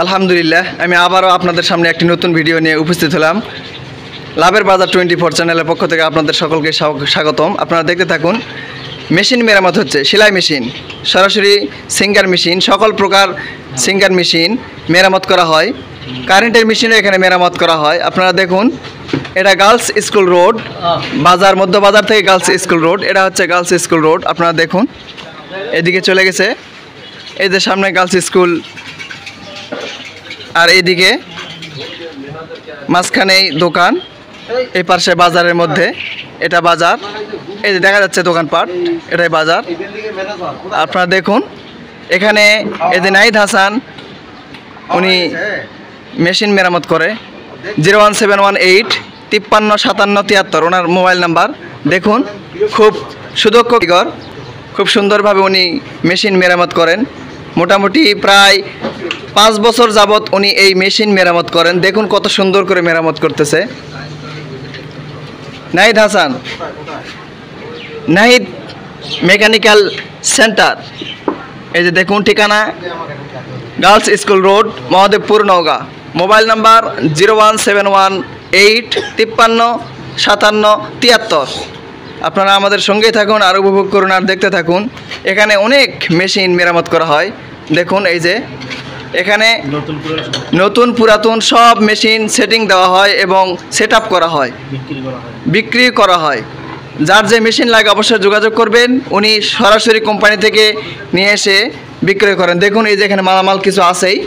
আলহামদুলিল্লাহ, আমি আবারও আপনাদের সামনে একটি নতুন ভিডিও নিয়ে উপস্থিত হলাম। লাভের বাজার 24 চ্যানেলের পক্ষ থেকে আপনাদের সকলকে স্বাগতম। আপনারা দেখতে থাকুন। মেশিন মেরামত হচ্ছে, সেলাই মেশিন, সরাসরি সিঙ্গার মেশিন, সকল প্রকার সিঙ্গার মেশিন মেরামত করা হয়। কারেন্টের মেশিনও এখানে মেরামত করা হয়। আপনারা দেখুন, এটা গার্লস স্কুল রোড বাজার, মধ্য বাজার থেকে গার্লস স্কুল রোড, এটা হচ্ছে গার্লস স্কুল রোড। আপনারা দেখুন, এদিকে চলে গেছে, এই যে সামনে গার্লস স্কুল, আর এইদিকে মাঝখানেই দোকান, এই পাশে বাজারের মধ্যে, এটা বাজার, এই যে দেখা যাচ্ছে দোকানপাট, এটাই বাজার। আপনারা দেখুন, এখানে এই যে নাহিদ হাসান, উনি মেশিন মেরামত করে। 01718 53 57 73 ওনার মোবাইল নাম্বার। দেখুন, খুব সুদক্ষ কারিগর, খুব সুন্দরভাবে উনি মেশিন মেরামত করেন। মোটামুটি প্রায় 5 বছর যাবৎ উনি এই মেশিন মেরামত করেন। দেখুন কত সুন্দর করে মেরামত করতেছে নাহিদ হাসান। নাহিদ মেকানিক্যাল সেন্টার, এই যে দেখুন ঠিকানা, girls school road, Mahadebpur, Naogaon. Mobile number 01718 53 57 73। আপনারা আমাদের সঙ্গেই থাকুন, আর উপভোগ করুন, আর দেখতে থাকুন। এখানে অনেক মেশিন মেরামত করা হয়। দেখুন, এই যে এখানে নতুন পুরাতন সব মেশিন সেটিং দেওয়া হয় এবং সেট আপ করা হয়, বিক্রি করা হয়। যার যে মেশিন লাগে অবশ্যই যোগাযোগ করবেন। উনি সরাসরি কোম্পানি থেকে নিয়ে এসে বিক্রয় করেন। দেখুন, এই যে এখানে মালামাল কিছু আছেই,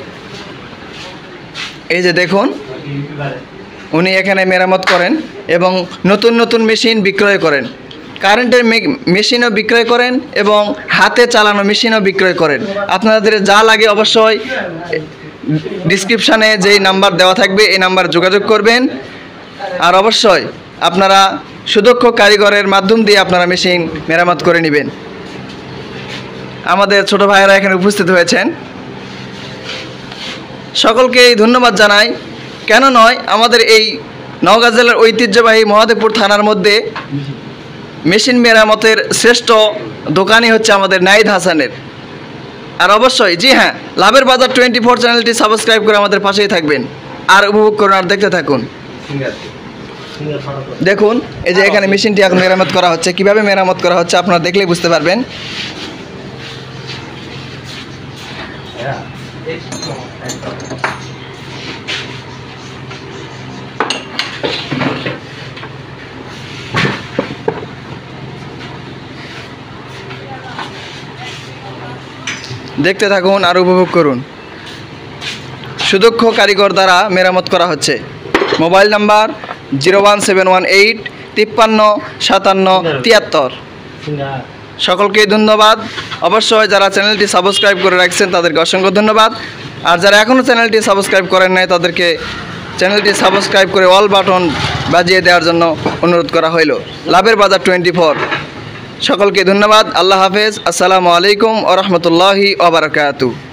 এই যে দেখুন, উনি এখানে মেরামত করেন এবং নতুন নতুন মেশিন বিক্রয় করেন। কারেন্টের মেশিনও বিক্রয় করেন এবং হাতে চালানো মেশিনও বিক্রয় করেন। আপনাদের যা লাগে অবশ্যই ডিসক্রিপশানে যেই নাম্বার দেওয়া থাকবে এই নাম্বার যোগাযোগ করবেন। আর অবশ্যই আপনারা সুদক্ষ কারিগরের মাধ্যম দিয়ে আপনারা মেশিন মেরামত করে নেবেন। আমাদের ছোট ভাইয়েরা এখানে উপস্থিত হয়েছেন, সকলকেই ধন্যবাদ জানাই। কেন নয়, আমাদের এই নওগাঁ জেলার ঐতিহ্যবাহী মহাদেবপুর থানার মধ্যে মেশিন মেরামতের শ্রেষ্ঠ দোকানই হচ্ছে আমাদের নাহিদ হাসানের। আর অবশ্যই, জি হ্যাঁ, লাভের বাজার 24 চ্যানেলটি সাবস্ক্রাইব করে আমাদের পাশেই থাকবেন, আর উপভোগ করুন, আর দেখতে থাকুন। দেখুন, এই যে এখানে মেশিনটি এখন মেরামত করা হচ্ছে। কিভাবে মেরামত করা হচ্ছে আপনারা দেখলেই বুঝতে পারবেন। দেখতে থাকুন, আর উপভোগ করুন। সুদক্ষ কারিগর দ্বারা মেরামত করা হচ্ছে। Mobile number 01718 53 57 73। সকলকেই ধন্যবাদ। অবশ্যই যারা চ্যানেলটি সাবস্ক্রাইব করে রাখছেন তাদেরকে অসংখ্য ধন্যবাদ। আর যারা এখনও চ্যানেলটি সাবস্ক্রাইব করেন নাই তাদেরকে চ্যানেলটি সাবস্ক্রাইব করে অল বাটন বাজিয়ে দেওয়ার জন্য অনুরোধ করা হইল। লাভের বাজার 24। সকলকে ধন্যবাদ। আল্লাহ হাফেজ। আসসালামু আলাইকুম ওয়া রাহমাতুল্লাহি ওয়া বারাকাতুহু।